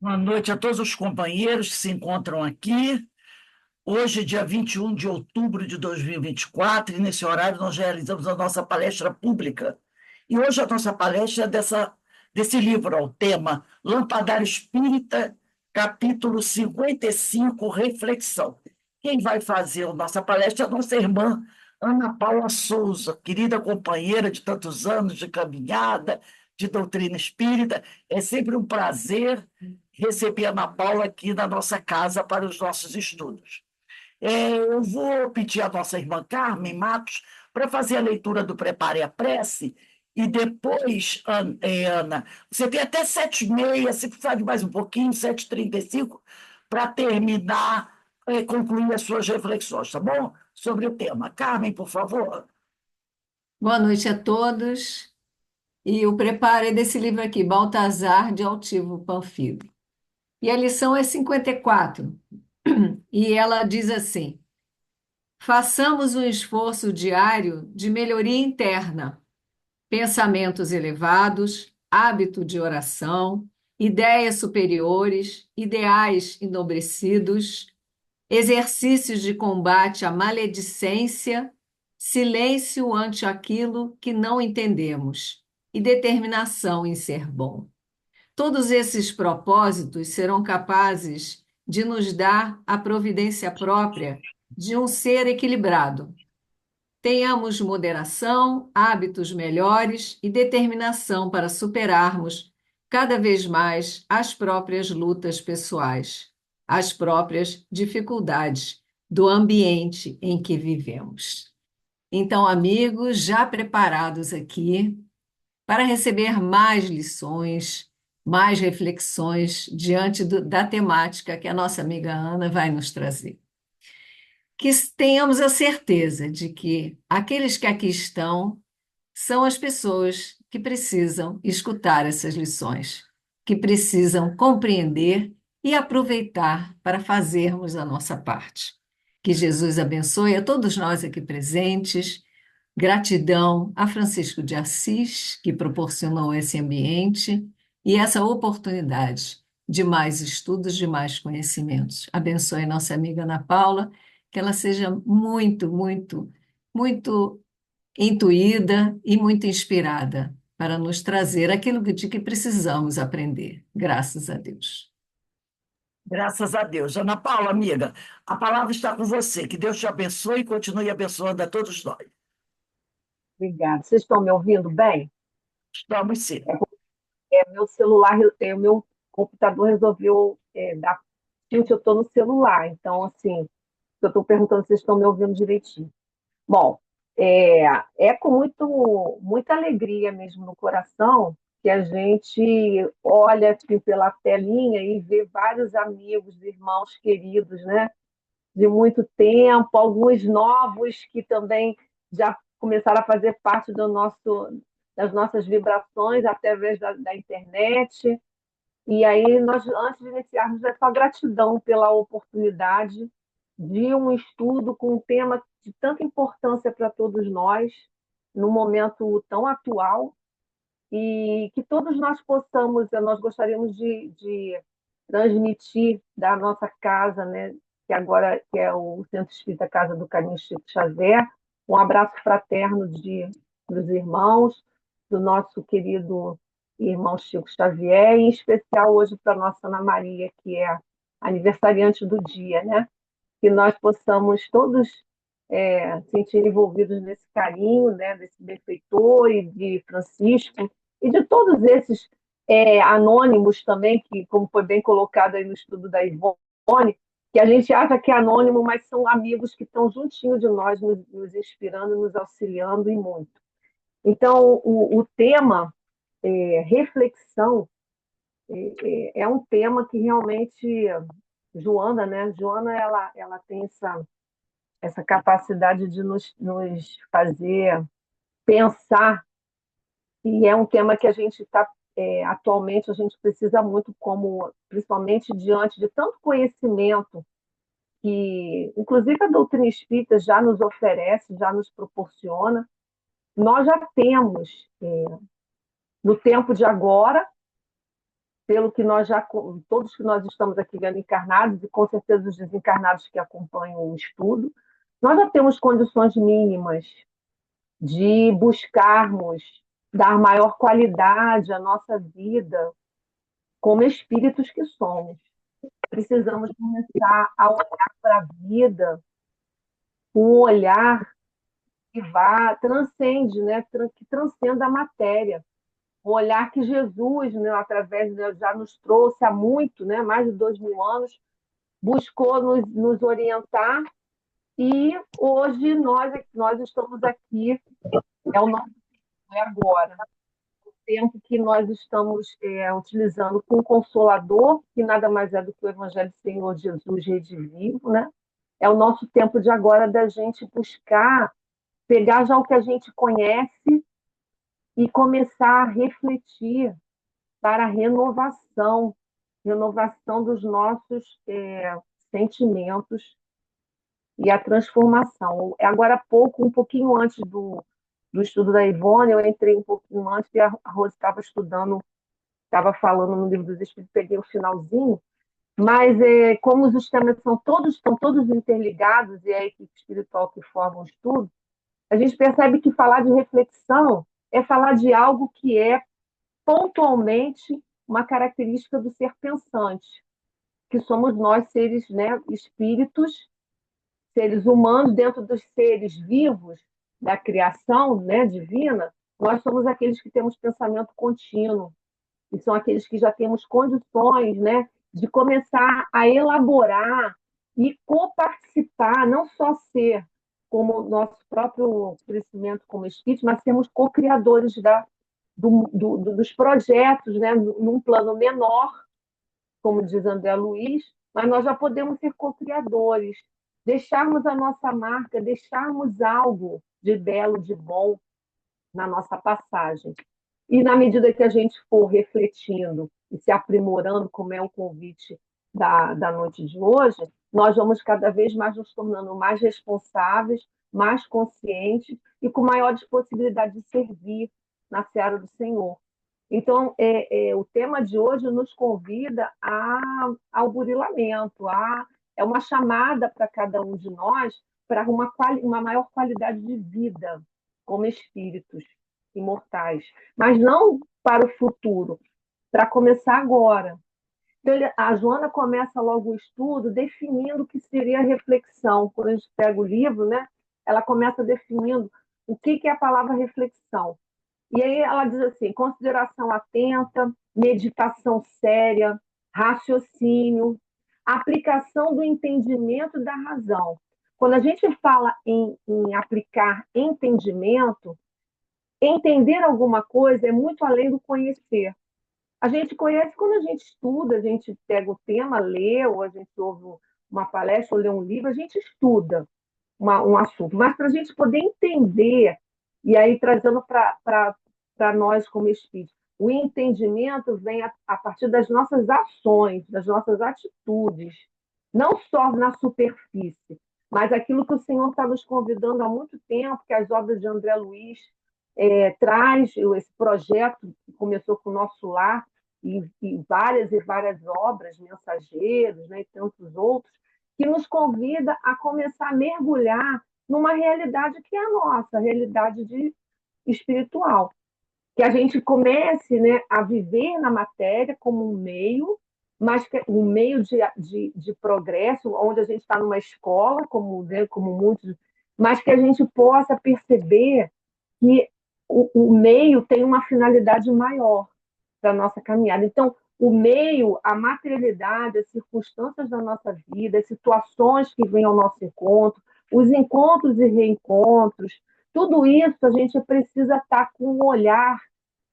Boa noite a todos os companheiros que se encontram aqui. Hoje, dia 21 de outubro de 2024, e nesse horário nós realizamos a nossa palestra pública. E hoje a nossa palestra é desse livro, ó, o tema Lampadário Espírita, capítulo 55, Reflexão. Quem vai fazer a nossa palestra é a nossa irmã Ana Paula Souza, querida companheira de tantos anos de caminhada, de doutrina espírita. É sempre um prazer receber a Ana Paula aqui na nossa casa para os nossos estudos. Eu vou pedir à nossa irmã Carmen Matos para fazer a leitura do Prepare a Prece, e depois, Ana, você tem até 7h30, se precisar de mais um pouquinho, 7h35, para terminar, concluir as suas reflexões, tá bom? Sobre o tema. Carmen, por favor. Boa noite a todos. E o preparo desse livro aqui, Baltazar de Altivo Panfilo. E a lição é 54. E ela diz assim: façamos um esforço diário de melhoria interna, pensamentos elevados, hábito de oração, ideias superiores, ideais enobrecidos, exercícios de combate à maledicência, silêncio ante aquilo que não entendemos e determinação em ser bom. Todos esses propósitos serão capazes de nos dar a providência própria de um ser equilibrado. Tenhamos moderação, hábitos melhores e determinação para superarmos cada vez mais as próprias lutas pessoais, as próprias dificuldades do ambiente em que vivemos. Então, amigos, já preparados aqui para receber mais lições, mais reflexões diante da temática que a nossa amiga Ana vai nos trazer. Que tenhamos a certeza de que aqueles que aqui estão são as pessoas que precisam escutar essas lições, que precisam compreender e aproveitar para fazermos a nossa parte. Que Jesus abençoe a todos nós aqui presentes. Gratidão a Francisco de Assis, que proporcionou esse ambiente e essa oportunidade de mais estudos, de mais conhecimentos. Abençoe nossa amiga Ana Paula, que ela seja muito, muito, muito intuída e muito inspirada para nos trazer aquilo de que precisamos aprender. Graças a Deus. Graças a Deus. Ana Paula, amiga, a palavra está com você. Que Deus te abençoe e continue abençoando a todos nós. Obrigada. Vocês estão me ouvindo bem? Estamos sim. Meu celular, meu computador resolveu dar tilt, eu estou no celular. Então, assim, eu estou perguntando se vocês estão me ouvindo direitinho. Bom, é, é com muita alegria mesmo no coração que a gente olha assim, pela telinha e vê vários amigos, irmãos queridos, né? De muito tempo, alguns novos que também já começaram a fazer parte das nossas vibrações através da internet. E aí, nós, antes de iniciarmos, é só gratidão pela oportunidade de um estudo com um tema de tanta importância para todos nós, num momento tão atual, e que todos nós possamos, nós gostaríamos de transmitir da nossa casa, né, que agora que é o Centro Espírita Casa do Caminho Chico Xavier, um abraço fraterno dos irmãos, do nosso querido irmão Chico Xavier, em especial hoje para a nossa Ana Maria, que é aniversariante do dia, né? Que nós possamos todos sentir envolvidos nesse carinho, né, desse benfeitor e de Francisco, e de todos esses anônimos também, que, como foi bem colocado aí no estudo da Ivone, que a gente acha que é anônimo, mas são amigos que estão juntinho de nós, nos inspirando, nos auxiliando e muito. Então, o tema reflexão é um tema que realmente Joana, né? Joana, ela tem essa capacidade de nos fazer pensar, e é um tema que a gente está, atualmente, a gente precisa muito, como, principalmente diante de tanto conhecimento que, inclusive, a doutrina espírita já nos oferece, já nos proporciona. Nós já temos, no tempo de agora, pelo que nós já, todos que nós estamos aqui vendo encarnados, e com certeza os desencarnados que acompanham o estudo, nós já temos condições mínimas de buscarmos dar maior qualidade à nossa vida como espíritos que somos. Precisamos começar a olhar para a vida com um olhar que transcende, né? Que transcenda a matéria. Um olhar que Jesus, né, através já nos trouxe há muito, né, mais de 2000 anos, buscou nos orientar, e hoje nós estamos aqui, é o nosso tempo, é agora. O tempo que nós estamos utilizando com o Consolador, que nada mais é do que o Evangelho do Senhor Jesus redivivo, né? É o nosso tempo de agora da gente buscar, pegar já o que a gente conhece e começar a refletir para a renovação dos nossos sentimentos e a transformação. Agora há pouco, um pouquinho antes do estudo da Ivone, eu entrei um pouquinho antes e a Rose estava estudando, estava falando no Livro dos Espíritos, peguei o finalzinho, mas como os temas estão todos interligados, e é a equipe espiritual que forma o estudo, a gente percebe que falar de reflexão é falar de algo que é pontualmente uma característica do ser pensante, que somos nós, seres, né, espíritos, seres humanos, dentro dos seres vivos da criação, né, divina, nós somos aqueles que temos pensamento contínuo, e são aqueles que já temos condições, né, de começar a elaborar e coparticipar, não só ser como nosso próprio crescimento como espírito, mas sermos co-criadores dos projetos, né, num plano menor, como diz André Luiz, mas nós já podemos ser co-criadores, deixarmos a nossa marca, deixarmos algo de belo, de bom na nossa passagem. E na medida que a gente for refletindo e se aprimorando, como é o convite da noite de hoje, nós vamos cada vez mais nos tornando mais responsáveis, mais conscientes e com maiores possibilidades de servir na seara do Senhor. Então, o tema de hoje nos convida ao burilamento, é uma chamada para cada um de nós para uma maior qualidade de vida como espíritos imortais, mas não para o futuro, para começar agora. Então, a Joana começa logo o estudo definindo o que seria a reflexão. Quando a gente pega o livro, né, ela começa definindo o que é a palavra reflexão. E aí ela diz assim: consideração atenta, meditação séria, raciocínio, aplicação do entendimento da razão. Quando a gente fala em aplicar entendimento, entender alguma coisa é muito além do conhecer. A gente conhece quando a gente estuda, a gente pega o tema, lê, ou a gente ouve uma palestra ou lê um livro, a gente estuda um assunto. Mas para a gente poder entender, e aí trazendo para nós como espírito, o entendimento vem a partir das nossas ações, das nossas atitudes, não só na superfície, mas aquilo que o Senhor está nos convidando há muito tempo, que as obras de André Luiz traz esse projeto que começou com o Nosso Lar, e várias obras, Mensageiros, né, e tantos outros, que nos convida a começar a mergulhar numa realidade que é a nossa, a realidade espiritual. Que a gente comece, né, a viver na matéria como um meio, mas um meio de progresso, onde a gente está numa escola, né, como muitos, mas que a gente possa perceber que o meio tem uma finalidade maior da nossa caminhada. Então, o meio, a materialidade, as circunstâncias da nossa vida, as situações que vêm ao nosso encontro, os encontros e reencontros, tudo isso a gente precisa estar com um olhar,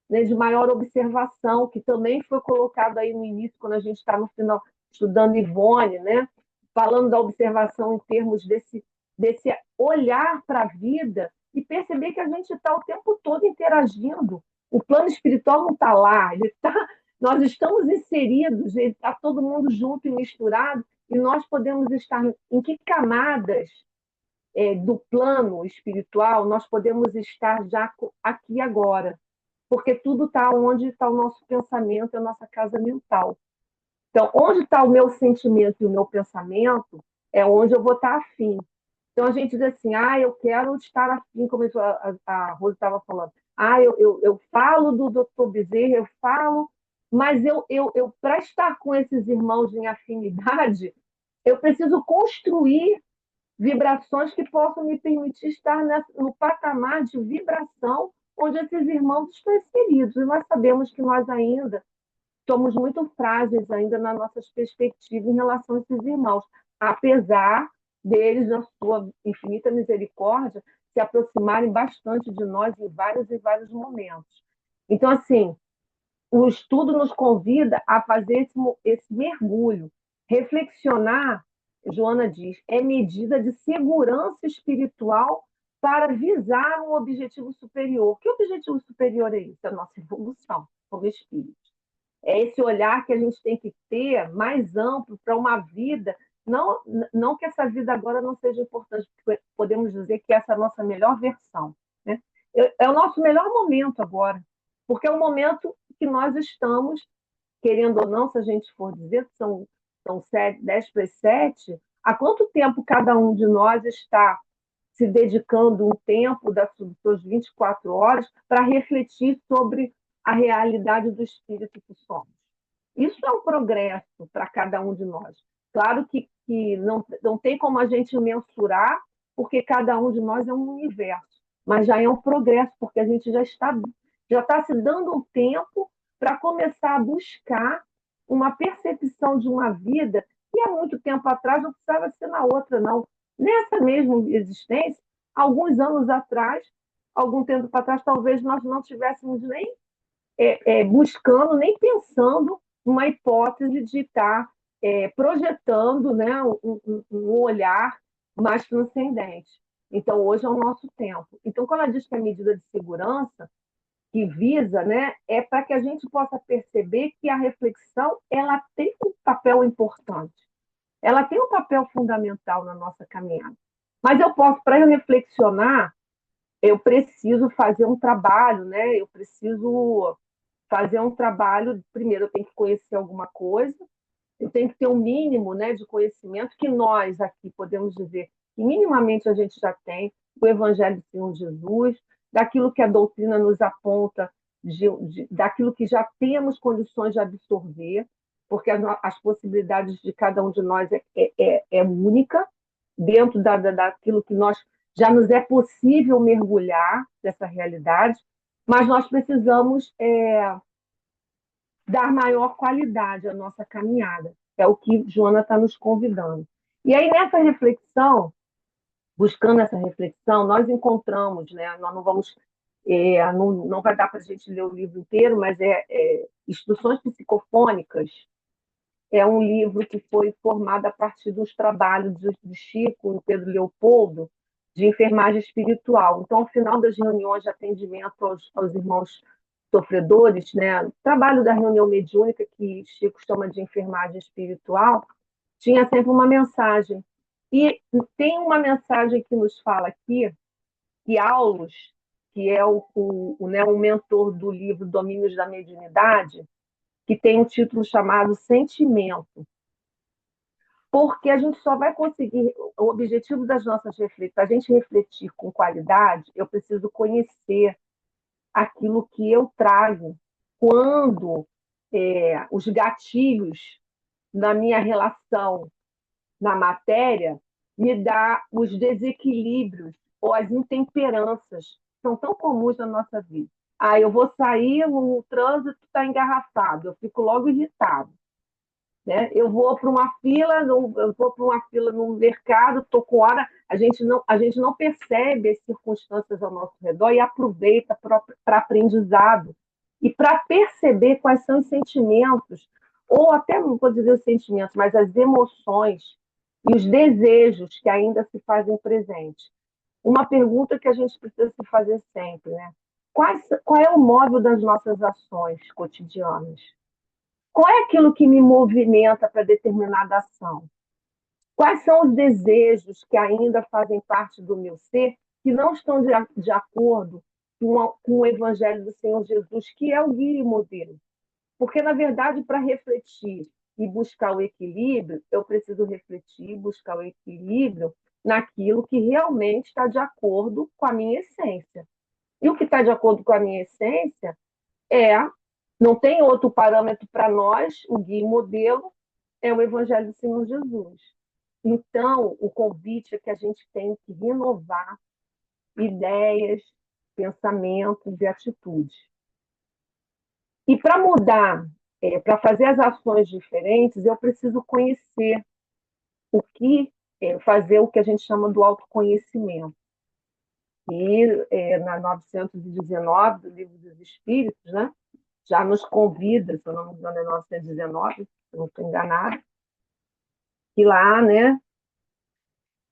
né, de maior observação, que também foi colocado aí no início, quando a gente está no final estudando Ivone, né, falando da observação em termos desse olhar para a vida e perceber que a gente está o tempo todo interagindo. O plano espiritual não está lá, nós estamos inseridos, está todo mundo junto e misturado, e nós podemos estar em que camadas do plano espiritual nós podemos estar já aqui agora. porque tudo está onde está o nosso pensamento, a nossa casa mental. Então, onde está o meu sentimento e o meu pensamento, é onde eu vou estar afim. Então, a gente diz assim, eu quero estar afim, como a Rosa estava falando. Eu falo do Dr. Bezerra, eu falo, mas para estar com esses irmãos em afinidade, eu preciso construir vibrações que possam me permitir estar no patamar de vibração onde esses irmãos estão inseridos. E nós sabemos que nós ainda somos muito frágeis ainda nas nossas perspectivas em relação a esses irmãos, apesar deles, na sua infinita misericórdia, se aproximarem bastante de nós em vários e vários momentos. Então, assim, o estudo nos convida a fazer esse mergulho, reflexionar, Joana diz, é medida de segurança espiritual para visar um objetivo superior. Que objetivo superior é esse? A nossa evolução como espírito. É esse olhar que a gente tem que ter mais amplo para uma vida. Não, não que essa vida agora não seja importante, porque podemos dizer que essa é a nossa melhor versão. Né? É o nosso melhor momento agora, porque é o momento que nós estamos, querendo ou não, se a gente for dizer, são 10 para as 7, há quanto tempo cada um de nós está se dedicando um tempo das suas 24 horas para refletir sobre a realidade do espírito que somos. Isso é um progresso para cada um de nós. Claro que não tem como a gente mensurar, porque cada um de nós é um universo, mas já é um progresso, porque a gente já está se dando um tempo para começar a buscar uma percepção de uma vida que há muito tempo atrás não precisava ser na outra, não. Nessa mesma existência, alguns anos atrás, algum tempo atrás, talvez nós não tivéssemos nem buscando, nem pensando numa hipótese de estar projetando, né, um olhar mais transcendente. Então, hoje é o nosso tempo. Então, quando ela diz que é medida de segurança, que visa, né, é para que a gente possa perceber que a reflexão ela tem um papel importante, ela tem um papel fundamental na nossa caminhada. Mas para eu reflexionar, eu preciso fazer um trabalho, né? Eu preciso fazer um trabalho. Primeiro, eu tenho que conhecer alguma coisa, eu tenho que ter um mínimo, né, de conhecimento que nós aqui podemos dizer que minimamente a gente já tem do Evangelho do Senhor Jesus, daquilo que a doutrina nos aponta, daquilo que já temos condições de absorver, porque as possibilidades de cada um de nós é única, dentro daquilo que nós já nos é possível mergulhar dessa realidade, mas nós precisamos dar maior qualidade à nossa caminhada. É o que Joana está nos convidando. E aí, nessa reflexão, buscando essa reflexão, nós encontramos, né, nós não vamos, não vai dar para a gente ler o livro inteiro, mas Instruções Psicofônicas é um livro que foi formado a partir dos trabalhos de Chico e Pedro Leopoldo, de enfermagem espiritual. Então, ao final das reuniões de atendimento aos irmãos sofredores, né, o trabalho da reunião mediúnica, que Chico chama de enfermagem espiritual, tinha sempre uma mensagem. E tem uma mensagem que nos fala aqui, que Aulus, que é o mentor do livro Domínios da Mediunidade, que tem um título chamado Sentimento. Porque a gente só vai conseguir o objetivo das nossas reflexões, para a gente refletir com qualidade, eu preciso conhecer aquilo que eu trago quando os gatilhos na minha relação na matéria me dá os desequilíbrios ou as intemperanças que são tão comuns na nossa vida. Eu vou sair, o trânsito está engarrafado, eu fico logo irritado. Né? Eu vou para uma fila, no mercado, estou com hora, a gente não percebe as circunstâncias ao nosso redor e aproveita para aprendizado e para perceber quais são os sentimentos, ou até não vou dizer os sentimentos, mas as emoções e os desejos que ainda se fazem presentes. Uma pergunta que a gente precisa se fazer sempre, né? Qual é o móvel das nossas ações cotidianas? Qual é aquilo que me movimenta para determinada ação? Quais são os desejos que ainda fazem parte do meu ser que não estão de acordo com o Evangelho do Senhor Jesus, que é o guia e modelo. Porque, na verdade, para refletir e buscar o equilíbrio, eu preciso refletir e buscar o equilíbrio naquilo que realmente está de acordo com a minha essência. E o que está de acordo com a minha essência é, não tem outro parâmetro para nós, o guia e modelo, é o Evangelho do Senhor Jesus. Então, o convite é que a gente tem que renovar ideias, pensamentos e atitudes. E para mudar, para fazer as ações diferentes, eu preciso conhecer o que, fazer o que a gente chama do autoconhecimento. E na 919 do Livro dos Espíritos, né, já nos convida, se eu não me engano é 919, se eu não estou enganada, que lá, né,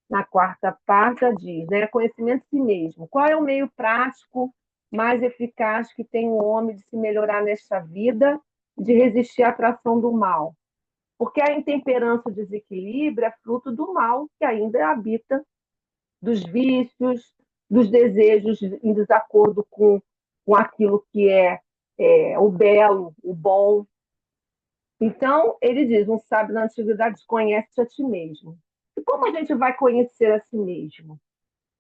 na quarta parte, diz, né, conhecimento de si mesmo. Qual é o meio prático mais eficaz que tem o homem de se melhorar nesta vida, de resistir à atração do mal? Porque a intemperança, o desequilíbrio é fruto do mal que ainda habita, dos vícios, dos desejos em desacordo com aquilo que é o belo, o bom. Então, ele diz, um sábio na antiguidade, conhece a ti mesmo. E como a gente vai conhecer a si mesmo?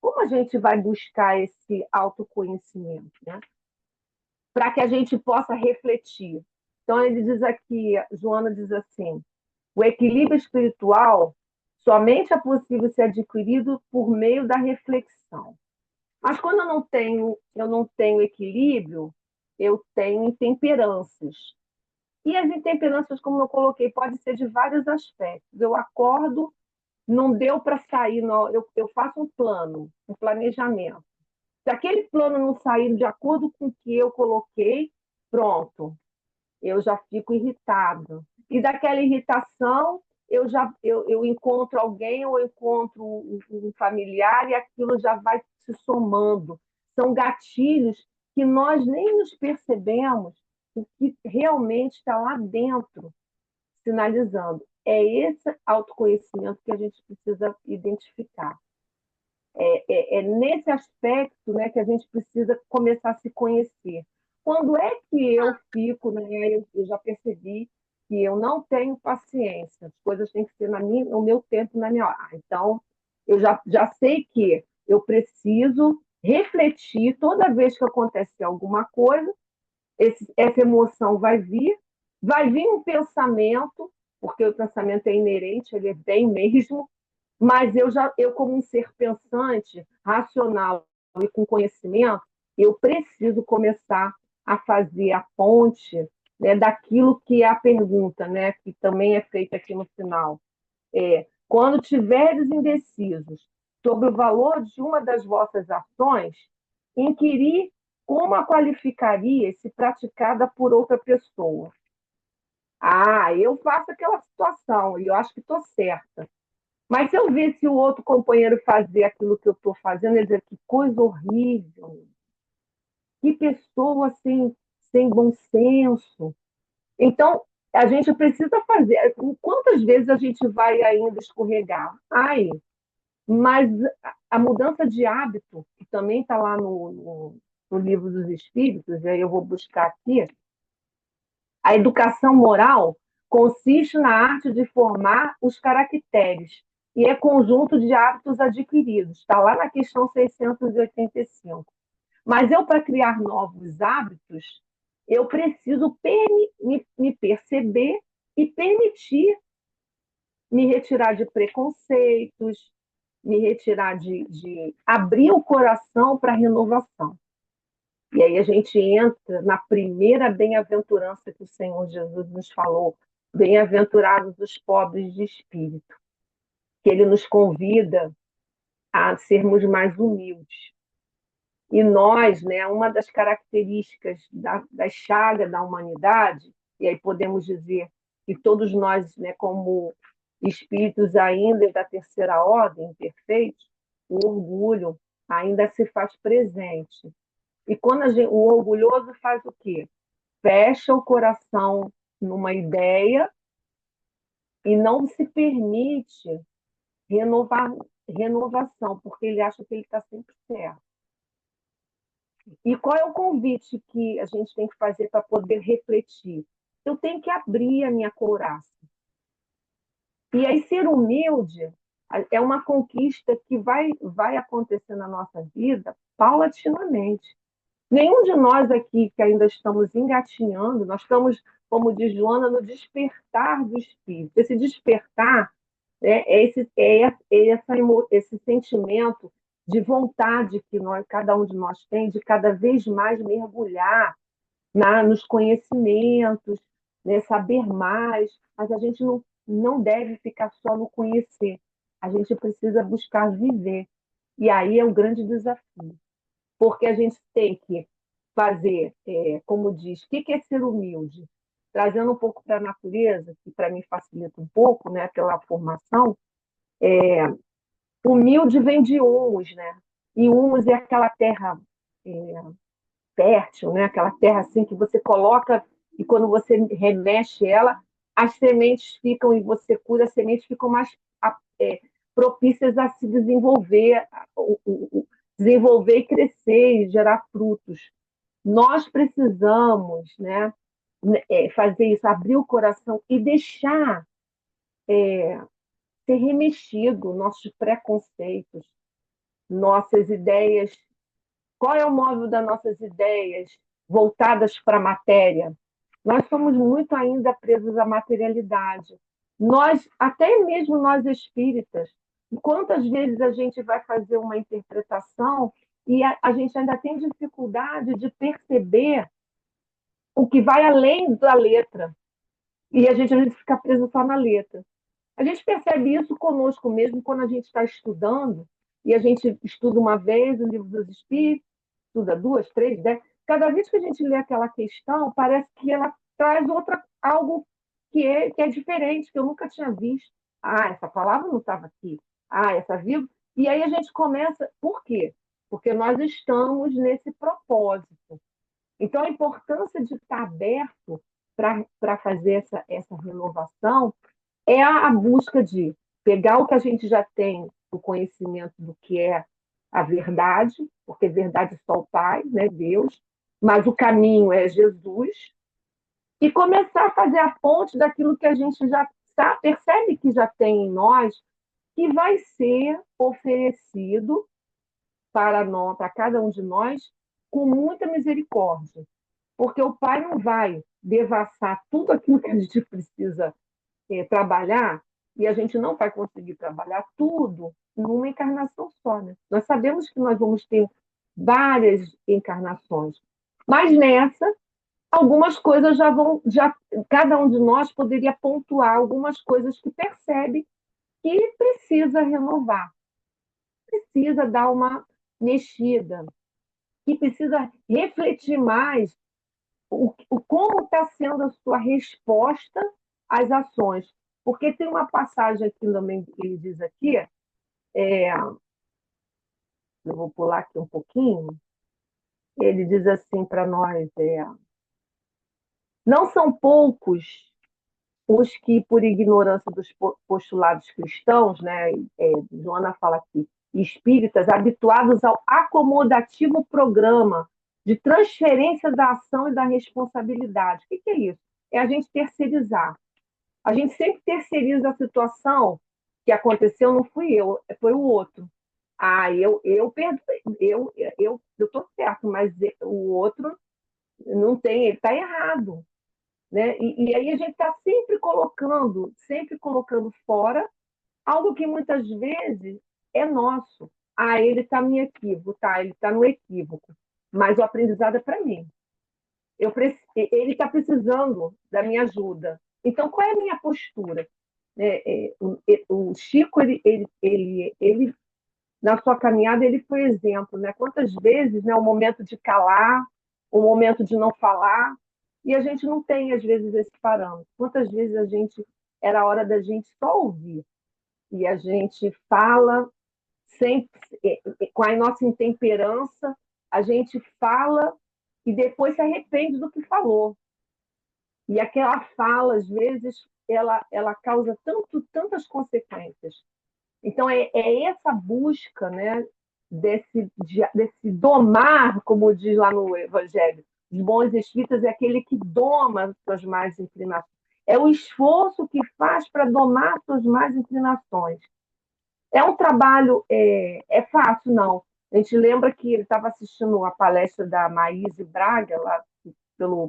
Como a gente vai buscar esse autoconhecimento, né? Para que a gente possa refletir. Então, ele diz aqui, Joana diz assim, o equilíbrio espiritual somente é possível ser adquirido por meio da reflexão. Mas quando eu não tenho equilíbrio, eu tenho intemperâncias. E as intemperâncias, como eu coloquei, podem ser de vários aspectos. Eu acordo, não deu para sair, não, eu faço um plano, um planejamento. Se aquele plano não sair de acordo com o que eu coloquei, pronto, eu já fico irritado. E daquela irritação, eu encontro alguém ou eu encontro um familiar e aquilo já vai se somando. São gatilhos que nós nem nos percebemos o que realmente está lá dentro, sinalizando. É esse autoconhecimento que a gente precisa identificar. É nesse aspecto, né, que a gente precisa começar a se conhecer. Quando é que eu fico, né, eu já percebi que eu não tenho paciência, as coisas têm que ser no meu tempo, na minha hora. Então, eu já sei que eu preciso refletir toda vez que acontecer alguma coisa, essa emoção vai vir um pensamento, porque o pensamento é inerente, ele vem mesmo, mas eu como um ser pensante, racional e com conhecimento, eu preciso começar a fazer a ponte, né, daquilo que é a pergunta, né, que também é feita aqui no final. Quando tiveres indecisos sobre o valor de uma das vossas ações, inquirir como a qualificaria se praticada por outra pessoa. Ah, eu faço aquela situação e eu acho que estou certa. Mas se eu visse o outro companheiro fazer aquilo que eu estou fazendo, ele dizer que coisa horrível, que pessoa sem bom senso. Então, a gente precisa fazer. Quantas vezes a gente vai ainda escorregar? Ai, mas a mudança de hábito, que também está lá no Livro dos Espíritos, e aí eu vou buscar aqui, a educação moral consiste na arte de formar os caracteres e é conjunto de hábitos adquiridos. Está lá na questão 685. Mas eu, para criar novos hábitos, eu preciso me perceber e permitir me retirar de preconceitos, me retirar de abrir o coração para a renovação. E aí a gente entra na primeira bem-aventurança que o Senhor Jesus nos falou, bem-aventurados os pobres de espírito, que ele nos convida a sermos mais humildes. E nós, né, uma das características da chaga da humanidade, e aí podemos dizer que todos nós, né, como espíritos ainda da terceira ordem, perfeitos, o orgulho ainda se faz presente. E quando o orgulhoso faz o quê? Fecha o coração numa ideia e não se permite renovação, porque ele acha que ele está sempre certo. E qual é o convite que a gente tem que fazer para poder refletir? Eu tenho que abrir a minha couraça. E aí, ser humilde é uma conquista que vai acontecer na nossa vida paulatinamente. Nenhum de nós aqui que ainda estamos engatinhando, nós estamos, como diz Joana, no despertar do espírito. Esse despertar esse sentimento de vontade que cada um de nós tem de cada vez mais mergulhar nos conhecimentos, né, saber mais, mas a gente não deve ficar só no conhecer, a gente precisa buscar viver. E aí é um grande desafio, porque a gente tem que fazer, como diz, o que é ser humilde? Trazendo um pouco para a natureza, que para mim facilita um pouco, né, pela formação, humilde vem de humus, né? E humus é aquela terra é, fértil, né? Aquela terra assim que você coloca e quando você remexe ela, as sementes ficam e você cura, as sementes ficam mais é, propícias a se desenvolver, desenvolver e crescer e gerar frutos. Nós precisamos, né, fazer isso, abrir o coração e deixar ser remexido nossos preconceitos, nossas ideias. Qual é o móvel das nossas ideias voltadas para a matéria? Nós somos muito ainda presos à materialidade. Nós, até mesmo nós espíritas, quantas vezes a gente vai fazer uma interpretação e a gente ainda tem dificuldade de perceber o que vai além da letra. E a gente às vezes fica preso só na letra. A gente percebe isso conosco mesmo quando a gente está estudando, e a gente estuda uma vez o livro dos Espíritos, estuda duas, três, dez. Cada vez que a gente lê aquela questão, parece que ela traz algo que é diferente, que eu nunca tinha visto. Ah, essa palavra não estava aqui. Ah, essa vírgula. E aí a gente começa. Por quê? Porque nós estamos nesse propósito. Então, a importância de estar aberto para fazer essa renovação é a busca de pegar o que a gente já tem, o conhecimento do que é a verdade, porque verdade é só o Pai, né, Deus, mas o caminho é Jesus, e começar a fazer a ponte daquilo que a gente já percebe que já tem em nós, que vai ser oferecido para nós, para cada um de nós, com muita misericórdia. Porque o Pai não vai devassar tudo aquilo que a gente precisa trabalhar, e a gente não vai conseguir trabalhar tudo numa encarnação só. Né? Nós sabemos que nós vamos ter várias encarnações, mas nessa, algumas coisas cada um de nós poderia pontuar algumas coisas que percebe que precisa renovar, precisa dar uma mexida, que precisa refletir mais como está sendo a sua resposta às ações. Porque tem uma passagem aqui também que ele diz aqui, eu vou pular aqui um pouquinho, ele diz assim para nós, não são poucos os que, por ignorância dos postulados cristãos, né, Joana fala aqui, espíritas habituados ao acomodativo programa de transferência da ação e da responsabilidade. O que é isso? É a gente terceirizar. A gente sempre terceiriza a situação que aconteceu, não fui eu, foi o outro. Ah, eu perdoei, eu estou certo, mas o outro não tem, ele está errado. Né? E aí a gente está sempre colocando fora algo que muitas vezes é nosso. Ah, ele está no equívoco, tá, ele está no equívoco, mas o aprendizado é para mim. Ele está precisando da minha ajuda. Então, qual é a minha postura? O Chico, ele, na sua caminhada, ele foi exemplo. Né? Quantas vezes, né, o momento de calar, o momento de não falar, e a gente não tem, às vezes, esse parâmetro. Quantas vezes era a hora da gente só ouvir, e a gente fala sempre, com a nossa intemperança, a gente fala e depois se arrepende do que falou. E aquela fala, às vezes, ela causa tantas consequências. Então, é essa busca, né, desse domar, como diz lá no Evangelho. Os bons espíritas é aquele que doma as suas más inclinações. É o esforço que faz para domar as suas más inclinações. É um trabalho, é fácil, não. A gente lembra que ele estava assistindo a palestra da Maíse Braga, lá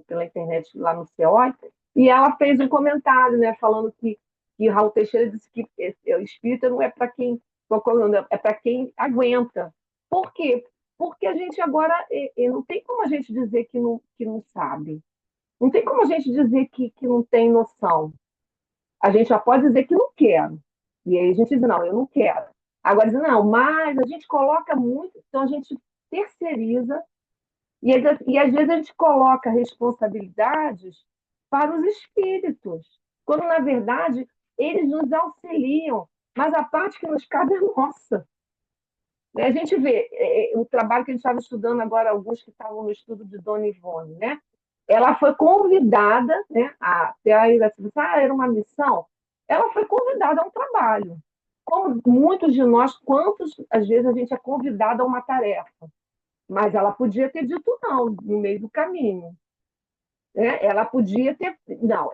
pela internet, lá no CEOI, e ela fez um comentário, né, falando que Raul Teixeira disse que o espírita não é para quem, é para quem aguenta. Por quê? Porque a gente agora não tem como a gente dizer que não sabe. Não tem como a gente dizer que não tem noção. A gente já pode dizer que não quer. E aí a gente diz, não, eu não quero. Agora diz, não, mas a gente coloca muito, então a gente terceiriza e às vezes a gente coloca responsabilidades para os espíritos, quando na verdade eles nos auxiliam, mas a parte que nos cabe é nossa. A gente vê o trabalho que a gente estava estudando agora, alguns que estavam no estudo de Dona Ivone, né? Ela foi convidada, né? Até aí, era uma missão. Ela foi convidada a um trabalho. Como muitos de nós, quantos às vezes a gente é convidado a uma tarefa, mas ela podia ter dito não no meio do caminho, né? Ela podia ter. Não,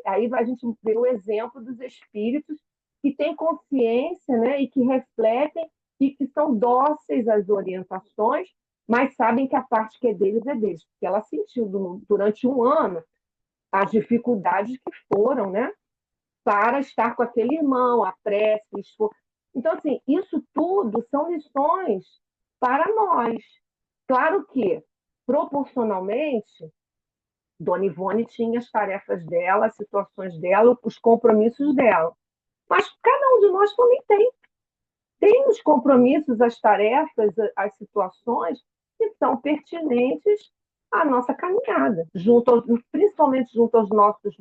aí a gente vê o exemplo dos espíritos que têm consciência, né? E que refletem e que são dóceis às orientações, mas sabem que a parte que é deles, porque ela sentiu durante um ano as dificuldades que foram, né? Para estar com aquele irmão, a prece, o esforço. Então, assim, isso tudo são lições para nós. Claro que, proporcionalmente, Dona Ivone tinha as tarefas dela, as situações dela, os compromissos dela. Mas cada um de nós também tem. Tem os compromissos, as tarefas, as situações que são pertinentes à nossa caminhada, principalmente junto aos nossos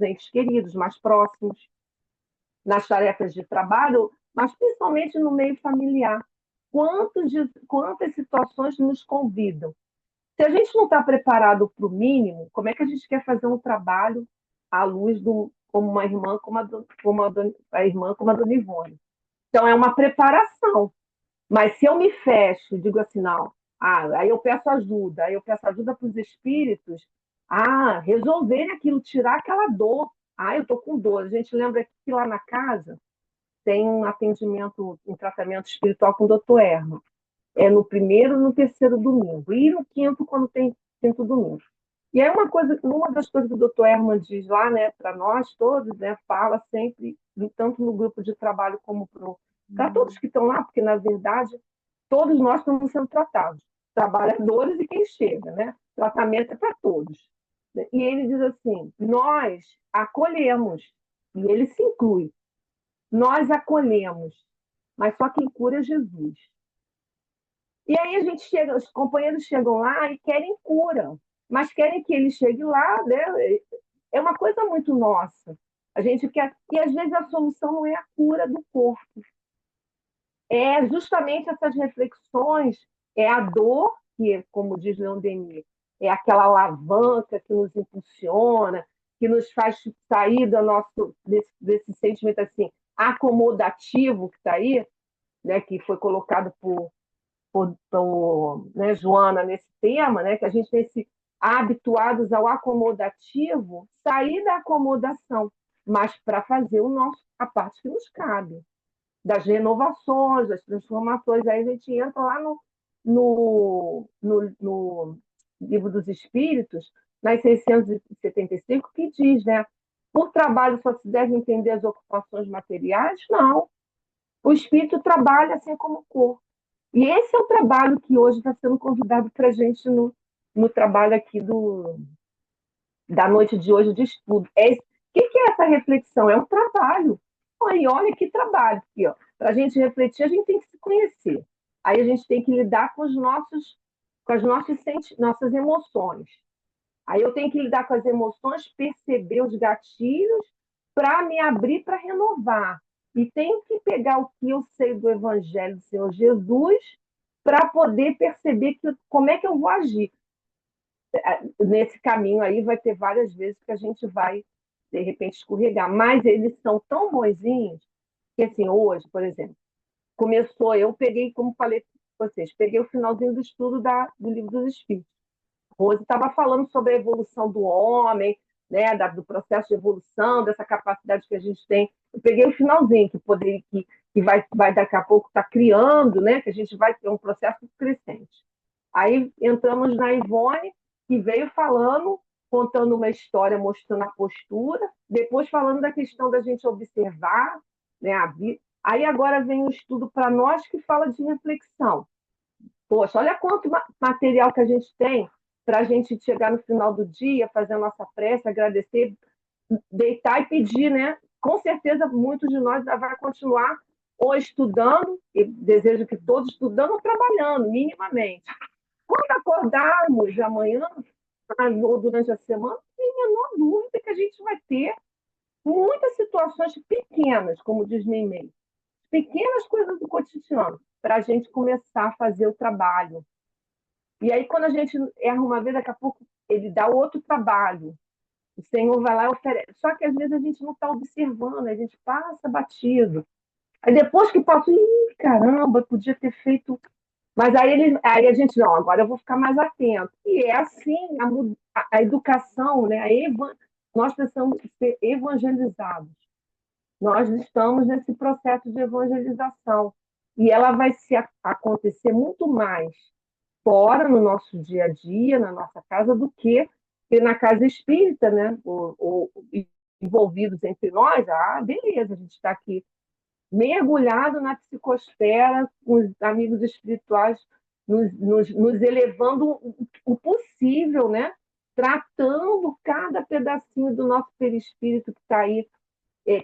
entes queridos, mais próximos, nas tarefas de trabalho, mas principalmente no meio familiar. Quantas situações nos convidam? Se a gente não está preparado para o mínimo, como é que a gente quer fazer um trabalho à luz como uma irmã, a irmã como a Dona Ivone? Então, é uma preparação. Mas se eu me fecho, digo assim, não, aí eu peço ajuda para os espíritos, resolverem aquilo, tirar aquela dor. Eu estou com dor. A gente lembra que lá na casa tem um atendimento, um tratamento espiritual com o doutor Erma. É no primeiro e no terceiro domingo. E no quinto, quando tem quinto domingo. E aí uma das coisas que o doutor Herman diz lá, né, para nós todos, né, fala sempre, tanto no grupo de trabalho como para todos que estão lá, porque, na verdade, todos nós estamos sendo tratados, trabalhadores e quem chega, né? Tratamento é para todos. E ele diz assim, nós acolhemos, e ele se inclui, nós acolhemos, mas só quem cura é Jesus. E aí a gente chega, os companheiros chegam lá e querem cura, mas querem que ele chegue lá, né? É uma coisa muito nossa. A gente quer, e às vezes a solução não é a cura do corpo, é justamente essas reflexões, é a dor que, como diz Leon Denis, é aquela alavanca que nos impulsiona, que nos faz sair desse sentimento assim acomodativo que está aí, né? Que foi colocado por né, Joana nesse tema, né, que a gente tem se habituados ao acomodativo, sair da acomodação, mas para fazer a parte que nos cabe, das renovações, das transformações. Aí a gente entra lá no Livro dos Espíritos, nas 675, que diz, né, por trabalho só se deve entender as ocupações materiais? Não. O espírito trabalha assim como o corpo. E esse é o trabalho que hoje está sendo convidado para a gente no trabalho aqui da noite de hoje de estudo. O que é essa reflexão? É um trabalho. Aí, olha que trabalho aqui. Para a gente refletir, a gente tem que se conhecer. Aí a gente tem que lidar com nossas emoções. Aí eu tenho que lidar com as emoções, perceber os gatilhos para me abrir para renovar. E tenho que pegar o que eu sei do Evangelho do Senhor Jesus para poder perceber como é que eu vou agir. Nesse caminho aí vai ter várias vezes que a gente vai, de repente, escorregar. Mas eles são tão bonzinhos que, assim, hoje, por exemplo, começou, eu peguei, como falei com vocês, peguei o finalzinho do estudo do Livro dos Espíritos. Rose estava falando sobre a evolução do homem, né, do processo de evolução, dessa capacidade que a gente tem. Eu peguei o finalzinho, que vai daqui a pouco estar criando, né, que a gente vai ter um processo crescente. Aí entramos na Ivone, que veio falando, contando uma história, mostrando a postura, depois falando da questão da gente observar, né, a vida. Aí agora vem o estudo para nós que fala de reflexão. Poxa, olha quanto material que a gente tem para a gente chegar no final do dia, fazer a nossa prece, agradecer, deitar e pedir, né? Com certeza, muitos de nós vai continuar ou estudando, e desejo que todos estudando ou trabalhando, minimamente. Quando acordarmos amanhã ou durante a semana, não tem a menor dúvida que a gente vai ter muitas situações pequenas, como diz Neymar, pequenas coisas do cotidiano, para a gente começar a fazer o trabalho. E aí, quando a gente erra uma vez, daqui a pouco ele dá outro trabalho. O Senhor vai lá e oferece. Só que às vezes a gente não está observando, a gente passa batido. Aí depois que passa, caramba, podia ter feito. Mas aí a gente, não, agora eu vou ficar mais atento. E é assim, a educação, né? Nós precisamos ser evangelizados. Nós estamos nesse processo de evangelização. E ela vai acontecer muito mais fora, no nosso dia a dia, na nossa casa, do que na casa espírita, né? Envolvidos entre nós. Ah, beleza, a gente está aqui mergulhado na psicosfera, com os amigos espirituais nos elevando o possível, né? Tratando cada pedacinho do nosso perispírito que está aí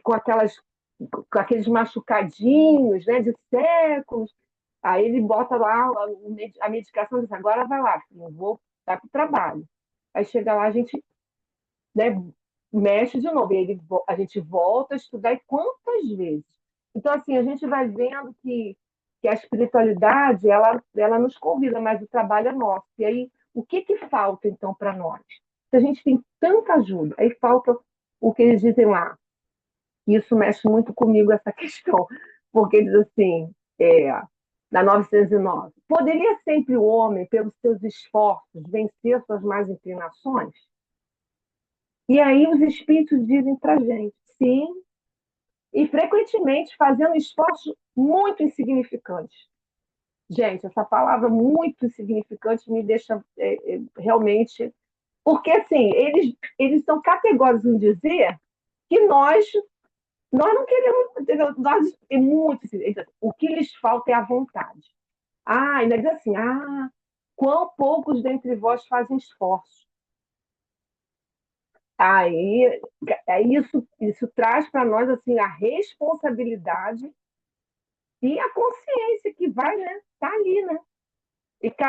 com com aqueles machucadinhos, né, de séculos. Aí ele bota lá a medicação e diz, agora vai lá, filho, eu vou dar para o trabalho. Aí chega lá, a gente, né, mexe de novo, a gente volta a estudar, e quantas vezes? Então, assim, a gente vai vendo que a espiritualidade, ela nos convida, mas o trabalho é nosso. E aí, o que falta, então, para nós? Se a gente tem tanta ajuda, aí falta o que eles dizem lá. Isso mexe muito comigo, essa questão, porque diz assim, na 909, poderia sempre o homem, pelos seus esforços, vencer suas más inclinações? E aí os espíritos dizem para a gente, sim, e frequentemente fazendo esforços muito insignificantes. Gente, essa palavra muito insignificante me deixa realmente... Porque, assim, eles são categóricos em dizer que nós não queremos, entendeu? Nós, é muito, o que lhes falta é a vontade. Ah, ainda diz assim, quão poucos dentre vós fazem esforço. Aí, isso traz para nós assim a responsabilidade e a consciência que vai, né? Tá ali, né?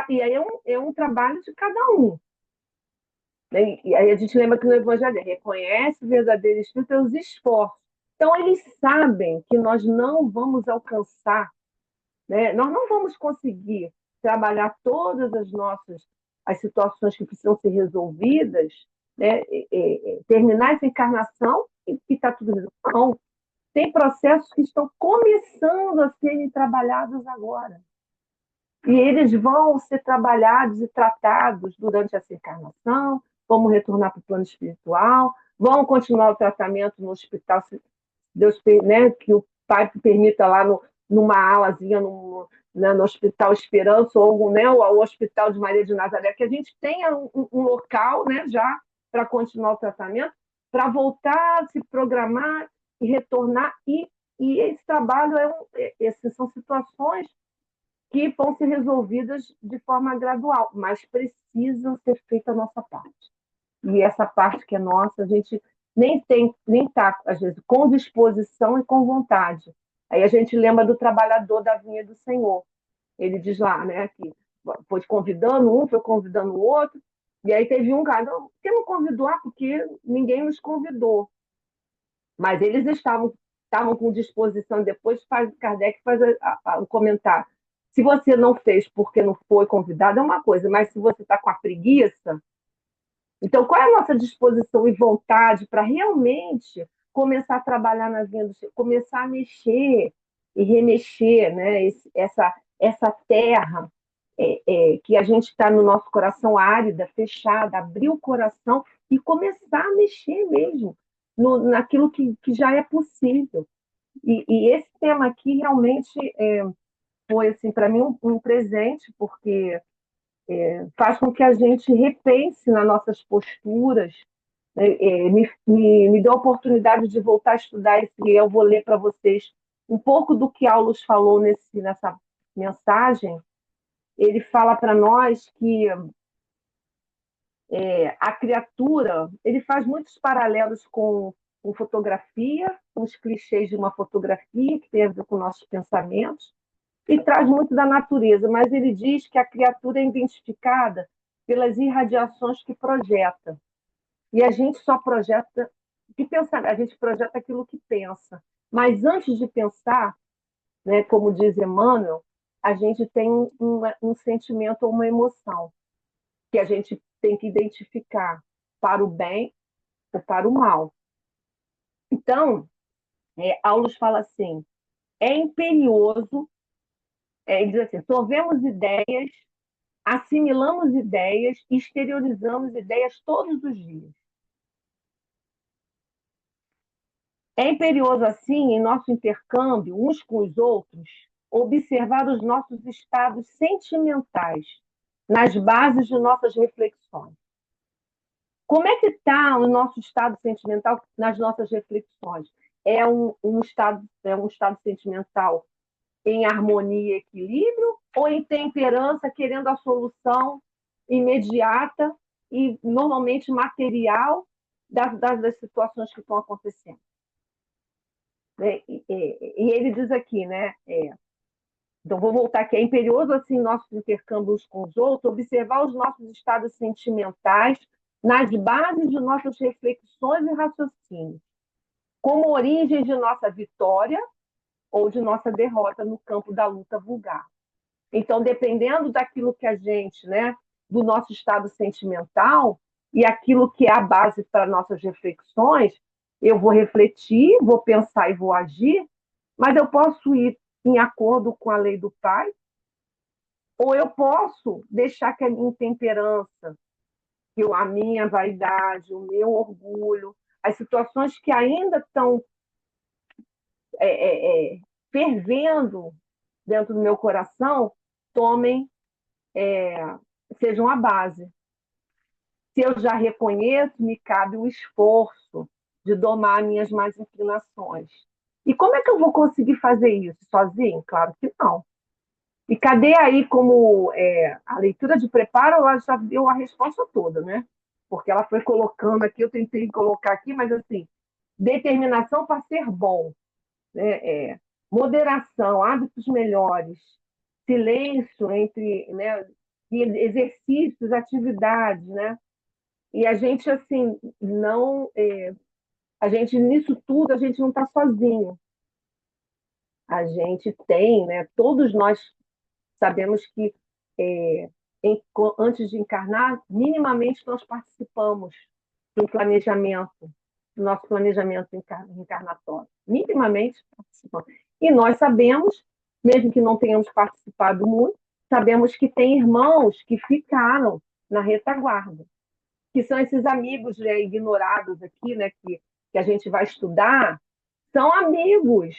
E aí é um trabalho de cada um. Né? E aí a gente lembra que no Evangelho reconhece o verdadeiro Espírito pelos esforços. Então, eles sabem que nós não vamos alcançar, né? Nós não vamos conseguir trabalhar todas as situações que precisam ser resolvidas, né? Terminar essa encarnação e está tudo resolvido. Não. Tem processos que estão começando a serem trabalhados agora. E eles vão ser trabalhados e tratados durante essa encarnação, vamos retornar para o plano espiritual, vão continuar o tratamento no hospital, se Deus, né, que o Pai permita lá numa alazinha no Hospital Esperança, ou né, o Hospital de Maria de Nazaré, que a gente tenha um local, né, já para continuar o tratamento, para voltar, se programar e retornar. E esse trabalho são situações que vão ser resolvidas de forma gradual, mas precisam ser feita a nossa parte. E essa parte que é nossa, a gente nem está, às vezes, com disposição e com vontade. Aí a gente lembra do trabalhador da vinha do Senhor. Ele diz lá, né, que foi convidando um, foi convidando o outro, e aí teve um cara, por que não convidou? Porque ninguém nos convidou. Mas eles estavam com disposição. Depois Kardec faz o comentário. Se você não fez porque não foi convidado, é uma coisa, mas se você está com a preguiça, então qual é a nossa disposição e vontade para realmente começar a trabalhar na vinha do Senhor, começar a mexer e remexer, né, essa terra que a gente está no nosso coração árida, fechada, abrir o coração e começar a mexer mesmo naquilo que já é possível. E esse tema aqui realmente foi, assim, para mim, um presente, porque faz com que a gente repense nas nossas posturas, né? Me deu a oportunidade de voltar a estudar esse, e eu vou ler para vocês um pouco do que Aulus falou nessa mensagem. Ele fala para nós que a criatura, ele faz muitos paralelos com fotografia, com os clichês de uma fotografia, que tem a ver com nossos pensamentos, e traz muito da natureza, mas ele diz que a criatura é identificada pelas irradiações que projeta. E a gente só projeta que pensa, a gente projeta aquilo que pensa. Mas antes de pensar, né, como diz Emmanuel, a gente tem um sentimento ou uma emoção que a gente tem que identificar para o bem ou para o mal. Então, Aulus fala assim: é imperioso, ele diz assim, sorvemos ideias, assimilamos ideias, exteriorizamos ideias todos os dias. É imperioso, assim, em nosso intercâmbio uns com os outros, observar os nossos estados sentimentais nas bases de nossas reflexões. Como é que está o nosso estado sentimental nas nossas reflexões? É um estado sentimental em harmonia e equilíbrio, ou em temperança, querendo a solução imediata e normalmente material das situações que estão acontecendo? E ele diz aqui, né? Então, vou voltar aqui. É imperioso, assim, nossos intercâmbios com os outros, observar os nossos estados sentimentais nas bases de nossas reflexões e raciocínios, como origem de nossa vitória ou de nossa derrota no campo da luta vulgar. Então, dependendo daquilo que a gente, né, do nosso estado sentimental e aquilo que é a base para nossas reflexões, eu vou refletir, vou pensar e vou agir, mas eu posso ir em acordo com a lei do Pai, ou eu posso deixar que a minha intemperança, que a minha vaidade, o meu orgulho, as situações que ainda estão fervendo dentro do meu coração, tomem, sejam a base. Se eu já reconheço, me cabe o esforço de domar minhas más inclinações. E como é que eu vou conseguir fazer isso sozinho? Claro que não. E cadê aí como a leitura de preparo, ela já deu a resposta toda, né? Porque ela foi colocando aqui, eu tentei colocar aqui, mas assim, determinação para ser bom, né? Moderação, hábitos melhores, silêncio entre, né, exercícios, atividades, né? E a gente, assim, não. A gente, nisso tudo, a gente não está sozinho. A gente tem, né? Todos nós sabemos que antes de encarnar, minimamente nós participamos do planejamento, do nosso planejamento encarnatório. Minimamente participamos. E nós sabemos, mesmo que não tenhamos participado muito, sabemos que tem irmãos que ficaram na retaguarda, que são esses amigos, né, ignorados aqui, né, que a gente vai estudar, são amigos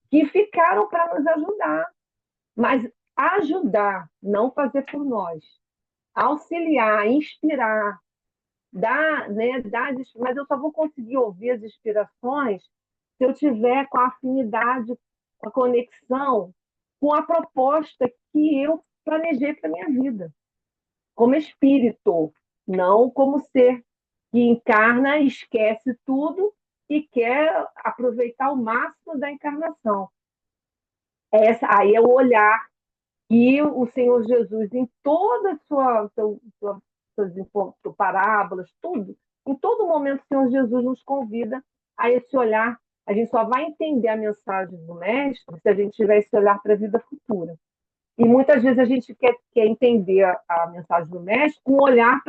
que ficaram para nos ajudar. Mas ajudar, não fazer por nós. Auxiliar, inspirar, dar, né, mas eu só vou conseguir ouvir as inspirações se eu tiver com a afinidade, com a conexão, com a proposta que eu planejei para a minha vida, como espírito, não como ser que encarna, esquece tudo e quer aproveitar o máximo da encarnação. Aí é o olhar. E o Senhor Jesus, em todas as suas parábolas, tudo, em todo momento o Senhor Jesus nos convida a esse olhar. A gente só vai entender a mensagem do Mestre se a gente tiver esse olhar para a vida futura. E muitas vezes a gente quer entender a mensagem do Mestre com um olhar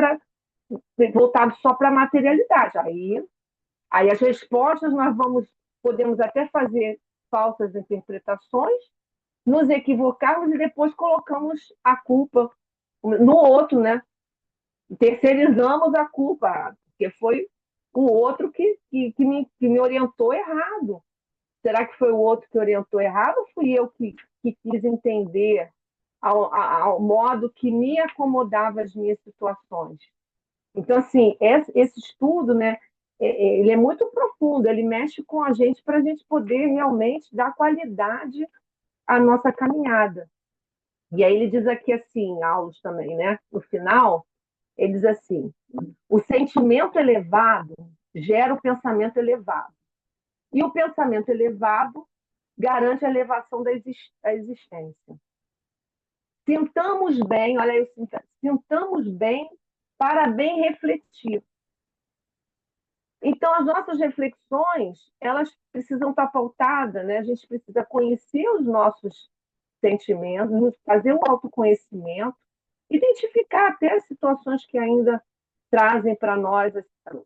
voltado só para a materialidade. Aí as respostas podemos até fazer falsas interpretações, nos equivocamos e depois colocamos a culpa no outro, né? Terceirizamos a culpa, porque foi o outro que me orientou errado. Será que foi o outro que orientou errado ou fui eu que quis entender ao modo que me acomodava as minhas situações? Então, assim, esse estudo, né, ele é muito profundo, ele mexe com a gente para a gente poder realmente dar qualidade à nossa caminhada. E aí ele diz aqui assim, Aulos também, né, no final, ele diz assim, o sentimento elevado gera o pensamento elevado. E o pensamento elevado garante a elevação da existência. Sintamos bem, olha aí, sintamos bem para bem refletir. Então, as nossas reflexões, elas precisam estar pautadas, né? A gente precisa conhecer os nossos sentimentos, fazer um autoconhecimento, identificar até as situações que ainda trazem para nós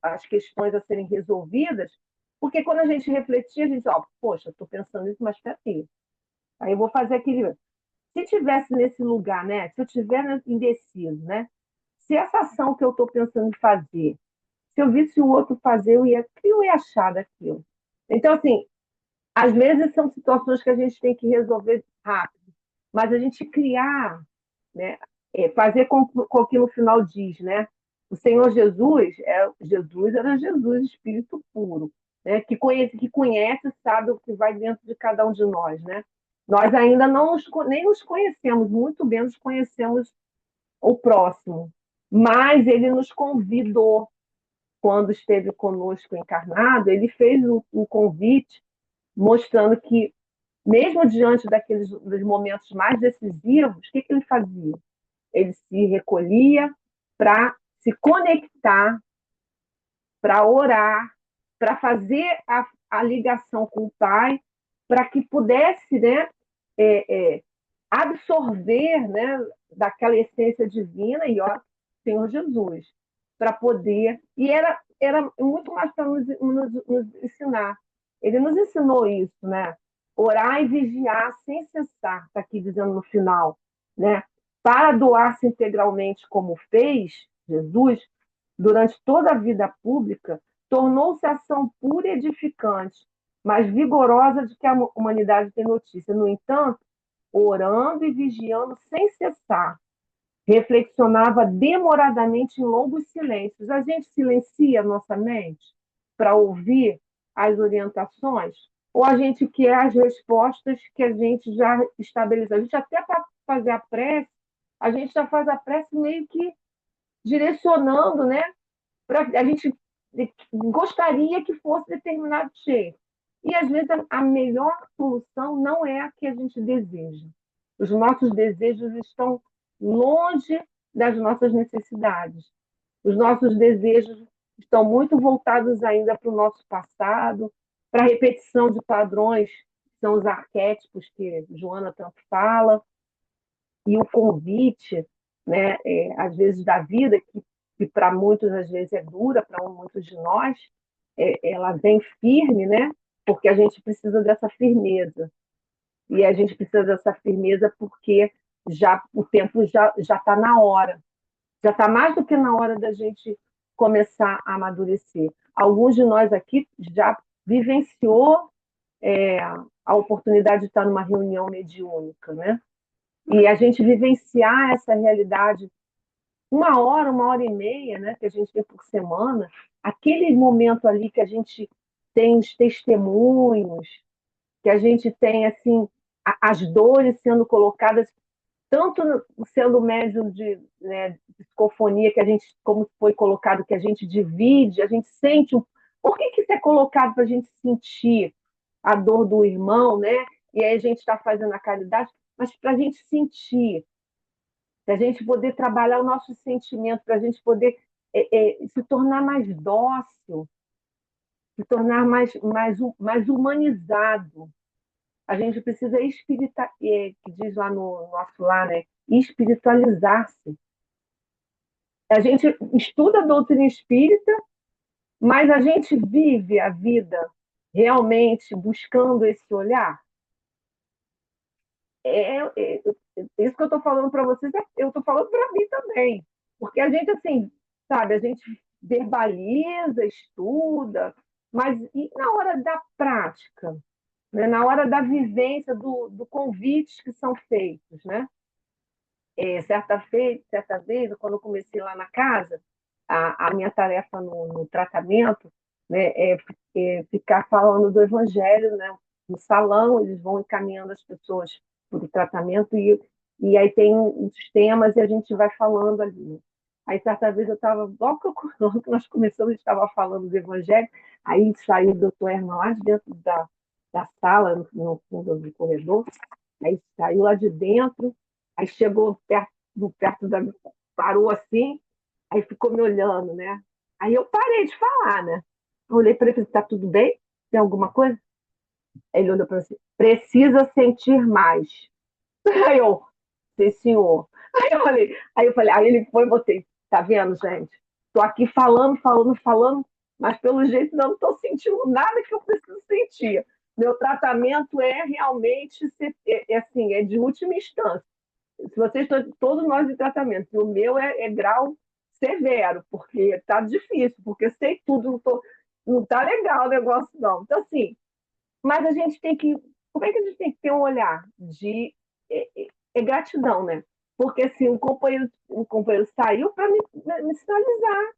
as questões a serem resolvidas, porque quando a gente refletir, a gente, ó, poxa, estou pensando isso, mas peraí. Aí eu vou fazer aquele. Se tivesse nesse lugar, né? Se eu estiver indeciso, né? Se essa ação que eu estou pensando em fazer, se eu visse o outro fazer, o que eu ia achar daquilo? Então, assim, às vezes são situações que a gente tem que resolver rápido, mas a gente criar, né? Fazer com que no final diz, né? O Senhor Jesus era Jesus, Espírito puro, né? Que conhece, sabe o que vai dentro de cada um de nós, né? Nós ainda nem nos conhecemos, muito bem nos conhecemos o próximo, mas ele nos convidou quando esteve conosco encarnado, ele fez o convite mostrando que, mesmo diante dos momentos mais decisivos, o que ele fazia? Ele se recolhia para se conectar, para orar, para fazer a ligação com o Pai, para que pudesse, né, absorver, né, daquela essência divina, e ó, Senhor Jesus, para poder. E era muito mais para nos ensinar. Ele nos ensinou isso, né? Orar e vigiar sem cessar, está aqui dizendo no final, né? Para doar-se integralmente como fez Jesus durante toda a vida pública, tornou-se ação pura e edificante, mas vigorosa de que a humanidade tem notícia. No entanto, orando e vigiando sem cessar, reflexionava demoradamente em longos silêncios. A gente silencia a nossa mente para ouvir as orientações? Ou a gente quer as respostas que a gente já estabeleceu? A gente até para fazer a prece, a gente já faz a prece meio que direcionando, né? A gente gostaria que fosse determinado jeito. E, às vezes, a melhor solução não é a que a gente deseja. Os nossos desejos estão longe das nossas necessidades. Os nossos desejos estão muito voltados ainda para o nosso passado, para a repetição de padrões, que são os arquétipos que Joana tanto fala, e o convite, né, às vezes, da vida, que para muitos, às vezes, é dura, para muitos de nós, ela vem firme, né? Porque a gente precisa dessa firmeza. E a gente precisa dessa firmeza porque o tempo já está na hora. Já está mais do que na hora da gente começar a amadurecer. Alguns de nós aqui já vivenciou a oportunidade de estar numa reunião mediúnica, né? E a gente vivenciar essa realidade 1 hora e meia, né, que a gente tem por semana, aquele momento ali que a gente tem os testemunhos, que a gente tem assim as dores sendo colocadas, tanto sendo médium de, né, de psicofonia, que a gente, como foi colocado, que a gente divide, a gente sente. Por que isso é colocado para a gente sentir a dor do irmão, né? E aí a gente está fazendo a caridade, mas para a gente sentir, para a gente poder trabalhar o nosso sentimento, para a gente poder se tornar mais dócil, se tornar mais humanizado. A gente precisa que diz lá no nosso lar, né? Espiritualizar-se. A gente estuda a doutrina espírita, mas a gente vive a vida realmente buscando esse olhar? Isso que eu estou falando para vocês, eu estou falando para mim também. Porque a gente, assim, sabe, a gente verbaliza, estuda, mas e na hora da prática, né? Na hora da vivência, do convites que são feitos, né? Certa vez, quando eu comecei lá na casa, a minha tarefa no tratamento, né, ficar falando do evangelho, né? No salão, eles vão encaminhando as pessoas para o tratamento e aí tem os temas e a gente vai falando ali, né? Aí, certa vez, eu estava, logo que nós começamos, a gente estava falando do evangelho, aí saiu o doutor Herman lá de dentro da sala, no fundo do corredor, aí saiu lá de dentro, aí chegou perto da. Parou assim, aí ficou me olhando, né? Aí eu parei de falar, né? Eu olhei para ele e falei: tá tudo bem? Tem alguma coisa? Aí ele olhou para mim assim: precisa sentir mais. Aí eu, sim, senhor. Aí ele foi e botei: tá vendo, gente? Tô aqui falando, falando, falando, mas pelo jeito não estou sentindo nada que eu preciso sentir. Meu tratamento é realmente assim, é de última instância. Se vocês estão todos nós em tratamento, e o meu é grau severo, porque está difícil, porque eu sei tudo, não está legal o negócio, não. Então, assim, mas a gente tem que. Como é que a gente tem que ter um olhar de gratidão, né? Porque assim, um companheiro saiu para me sinalizar.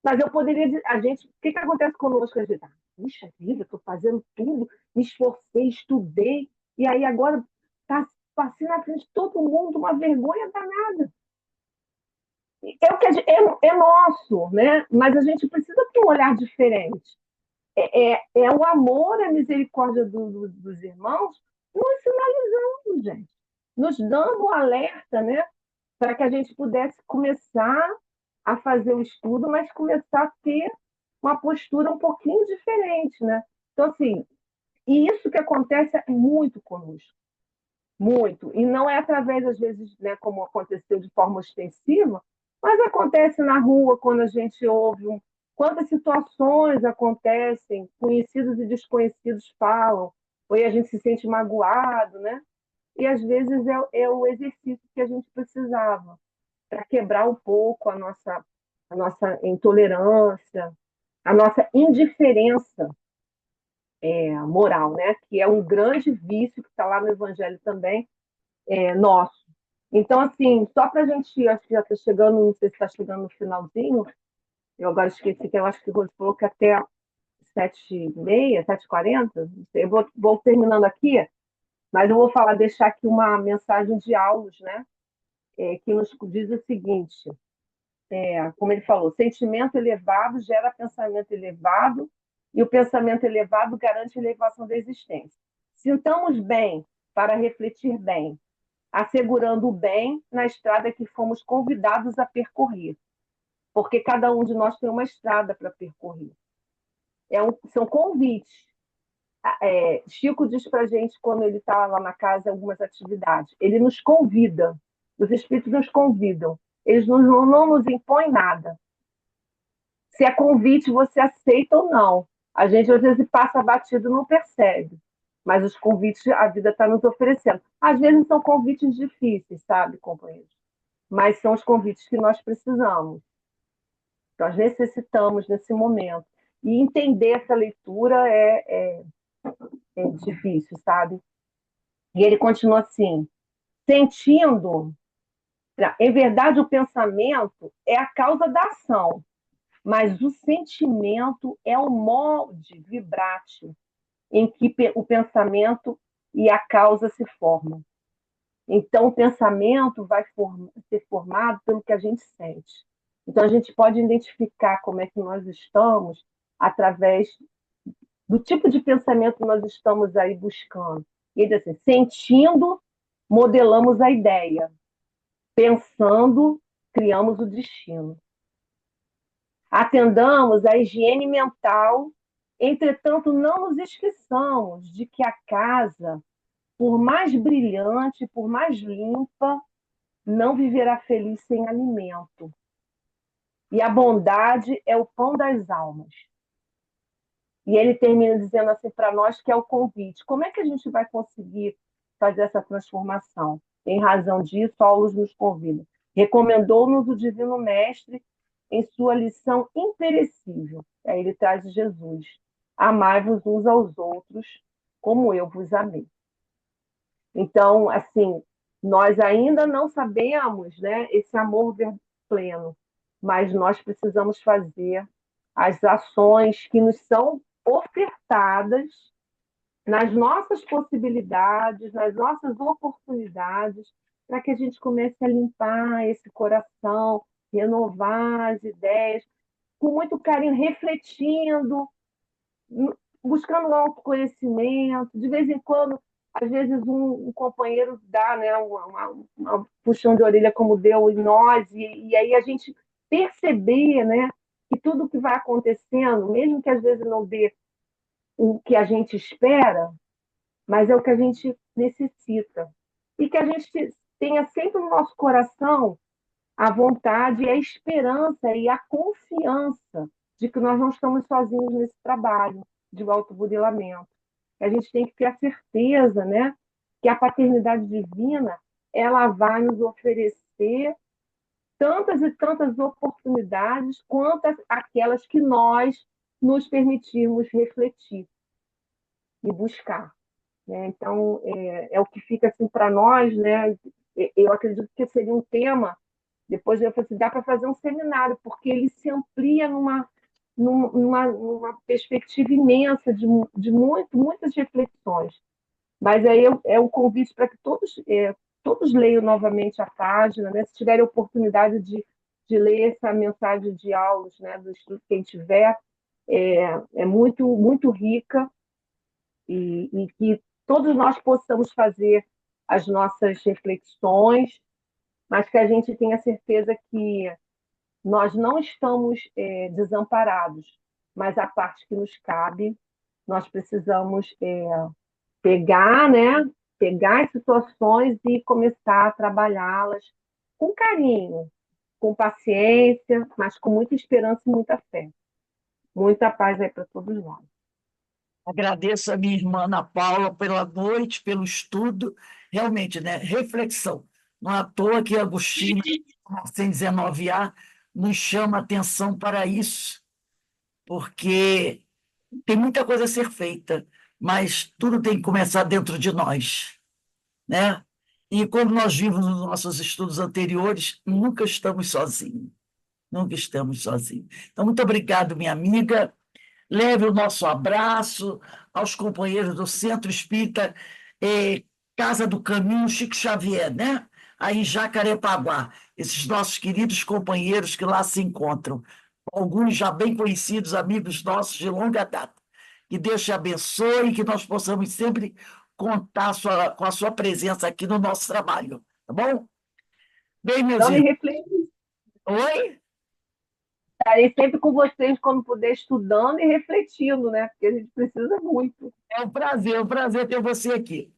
Mas eu poderia dizer, o que acontece conosco? A gente, puxa vida, estou fazendo tudo, me esforcei, estudei, e aí agora passei na frente de todo mundo, uma vergonha danada. É, o que é nosso, né? Mas a gente precisa ter um olhar diferente. É o amor, a misericórdia dos irmãos nos sinalizando, gente, nos dando um alerta, né? Para que a gente pudesse começar a fazer o estudo, mas começar a ter uma postura um pouquinho diferente, né? Então, assim, e isso que acontece muito conosco, muito. E não é através, às vezes, né, como aconteceu de forma ostensiva, mas acontece na rua, quando a gente ouve quantas situações acontecem, conhecidos e desconhecidos falam, ou aí a gente se sente magoado, né? E às vezes é o exercício que a gente precisava para quebrar um pouco a nossa intolerância, a nossa indiferença moral, né? Que é um grande vício que está lá no Evangelho também, nosso. Então, assim, só para a gente, acho que já está chegando, não sei se está chegando no finalzinho, eu agora esqueci que eu acho que o Rose falou que até 7h30, 7h40, não sei, eu vou terminando aqui, mas eu vou falar, deixar aqui uma mensagem de Aulus, né? Que nos diz o seguinte: como ele falou, sentimento elevado gera pensamento elevado, e o pensamento elevado garante a elevação da existência. Sintamos bem para refletir bem, assegurando o bem na estrada que fomos convidados a percorrer, porque cada um de nós tem uma estrada para percorrer. São convites. Chico diz para a gente, quando ele está lá na casa, algumas atividades. Ele nos convida, os espíritos nos convidam. Eles não nos impõem nada. Se é convite, você aceita ou não. A gente, às vezes, passa batido e não percebe. Mas os convites a vida está nos oferecendo. Às vezes são convites difíceis, sabe, companheiros? Mas são os convites que nós precisamos. Nós necessitamos nesse momento. E entender essa leitura é difícil, sabe? E ele continua assim: sentindo. Em verdade, o pensamento é a causa da ação, mas o sentimento é o molde vibrátil em que o pensamento e a causa se formam. Então, o pensamento vai ser formado pelo que a gente sente. Então, a gente pode identificar como é que nós estamos através do tipo de pensamento que nós estamos aí buscando. E ele diz assim: sentindo, modelamos a ideia. Pensando, criamos o destino. Atendamos à higiene mental, entretanto, não nos esqueçamos de que a casa, por mais brilhante, por mais limpa, não viverá feliz sem alimento. E a bondade é o pão das almas. E ele termina dizendo assim para nós que é o convite. Como é que a gente vai conseguir fazer essa transformação? Em razão disso, Paulo nos convida. Recomendou-nos o Divino Mestre em sua lição imperecível. Aí ele traz Jesus. Amai-vos uns aos outros, como eu vos amei. Então, assim, nós ainda não sabemos, né, esse amor pleno, mas nós precisamos fazer as ações que nos são ofertadas nas nossas possibilidades, nas nossas oportunidades, para que a gente comece a limpar esse coração, renovar as ideias, com muito carinho, refletindo, buscando um autoconhecimento. De vez em quando, às vezes, um companheiro dá, né, uma puxão de orelha como deu em nós, e aí a gente perceber, né, que tudo que vai acontecendo, mesmo que às vezes não dê o que a gente espera, mas é o que a gente necessita. E que a gente tenha sempre no nosso coração a vontade, a esperança e a confiança de que nós não estamos sozinhos nesse trabalho de autoburilamento. A gente tem que ter a certeza, né, que a paternidade divina ela vai nos oferecer tantas e tantas oportunidades quanto aquelas que nós nos permitirmos refletir e buscar. Né? Então, é o que fica assim para nós, né? Eu acredito que seria um tema, depois eu falei assim, dá para fazer um seminário, porque ele se amplia numa perspectiva imensa de muitas reflexões. Mas aí é um convite para que todos leiam novamente a página, né? Se tiverem oportunidade de ler essa mensagem de aulas, né, do estudo, quem tiver, é muito, muito rica, e que todos nós possamos fazer as nossas reflexões, mas que a gente tenha certeza que nós não estamos desamparados, mas a parte que nos cabe, nós precisamos pegar, né, pegar as situações e começar a trabalhá-las com carinho, com paciência, mas com muita esperança e muita fé. Muita paz aí para todos nós. Agradeço a minha irmã Ana Paula pela noite, pelo estudo, realmente, né? Reflexão. Não é à toa que Agostinho, 119A, nos chama a atenção para isso, porque tem muita coisa a ser feita, mas tudo tem que começar dentro de nós, né? E como nós vimos nos nossos estudos anteriores, nunca estamos sozinhos, nunca estamos sozinhos. Então, muito obrigado, minha amiga. Leve o nosso abraço aos companheiros do Centro Espírita Casa do Caminho Chico Xavier, né? Aí em Jacarepaguá, esses nossos queridos companheiros que lá se encontram, alguns já bem conhecidos, amigos nossos de longa data. Que Deus te abençoe e que nós possamos sempre contar com a sua presença aqui no nosso trabalho, tá bom? Bem, meus Então, irmãos. Oi? estarei sempre com vocês quando puder, estudando e refletindo, né? Porque a gente precisa muito. É um prazer ter você aqui.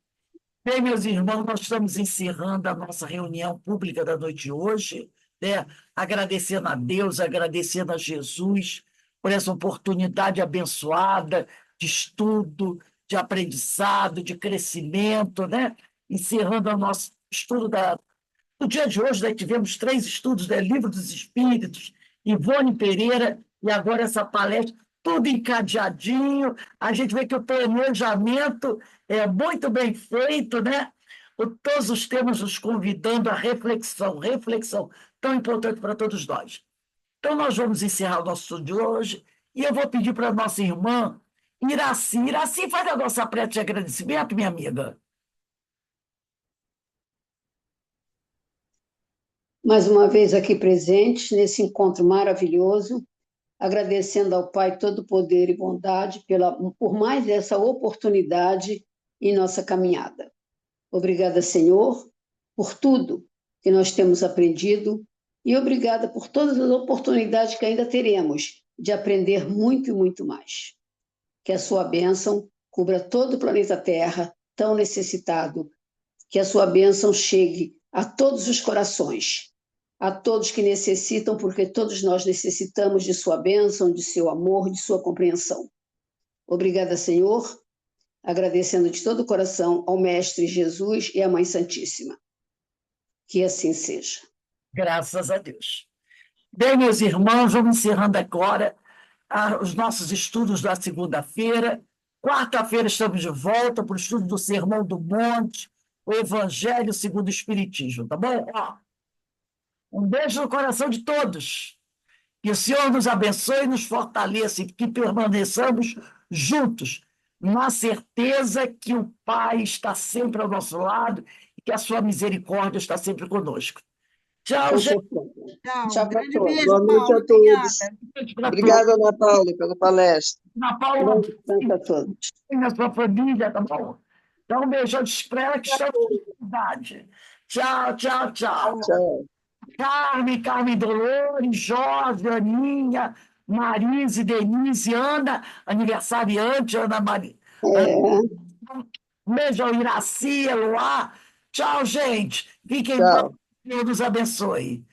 Bem, meus irmãos, nós estamos encerrando a nossa reunião pública da noite de hoje, né? Agradecendo a Deus, agradecendo a Jesus por essa oportunidade abençoada de estudo, de aprendizado, de crescimento, né? Encerrando o nosso estudo no dia de hoje, nós tivemos 3 estudos, né? Livro dos Espíritos, Ivone Pereira, e agora essa palestra, tudo encadeadinho. A gente vê que o planejamento é muito bem feito, né? Todos os temas nos convidando à reflexão, reflexão tão importante para todos nós. Então, nós vamos encerrar o nosso estudo de hoje, e eu vou pedir para a nossa irmã Iraci. Iraci, faz a nossa prece de agradecimento, minha amiga. Mais uma vez aqui presentes nesse encontro maravilhoso, agradecendo ao Pai todo o poder e bondade por mais essa oportunidade em nossa caminhada. Obrigada, Senhor, por tudo que nós temos aprendido e obrigada por todas as oportunidades que ainda teremos de aprender muito e muito mais. Que a sua bênção cubra todo o planeta Terra, tão necessitado, que a sua bênção chegue a todos os corações, a todos que necessitam, porque todos nós necessitamos de sua bênção, de seu amor, de sua compreensão. Obrigada, Senhor, agradecendo de todo o coração ao Mestre Jesus e à Mãe Santíssima. Que assim seja. Graças a Deus. Bem, meus irmãos, vamos encerrando agora os nossos estudos da segunda-feira. Quarta-feira estamos de volta para o estudo do Sermão do Monte, o Evangelho segundo o Espiritismo, tá bom? Ó, um beijo no coração de todos. Que o Senhor nos abençoe e nos fortaleça e que permaneçamos juntos, na certeza que o Pai está sempre ao nosso lado e que a sua misericórdia está sempre conosco. Tchau, Com gente. certeza. Tchau, Tchau um para grande todos. beijo, Boa noite Paula. a todos. Obrigada. Obrigada, Ana Paula, pela palestra. Na Paula, Bom descanso a todos. na sua família, tá bom? Então, um beijão de espera que estamos com saudade. Tchau, tchau, tchau. Tchau. Carmen Dolores, Jorge, Aninha, Marise, Denise, Ana, aniversariante, Ana Maria. É. Um beijão, Iraci, Eloá. Tchau, gente. Fiquem bem. Tchau. Deus nos abençoe.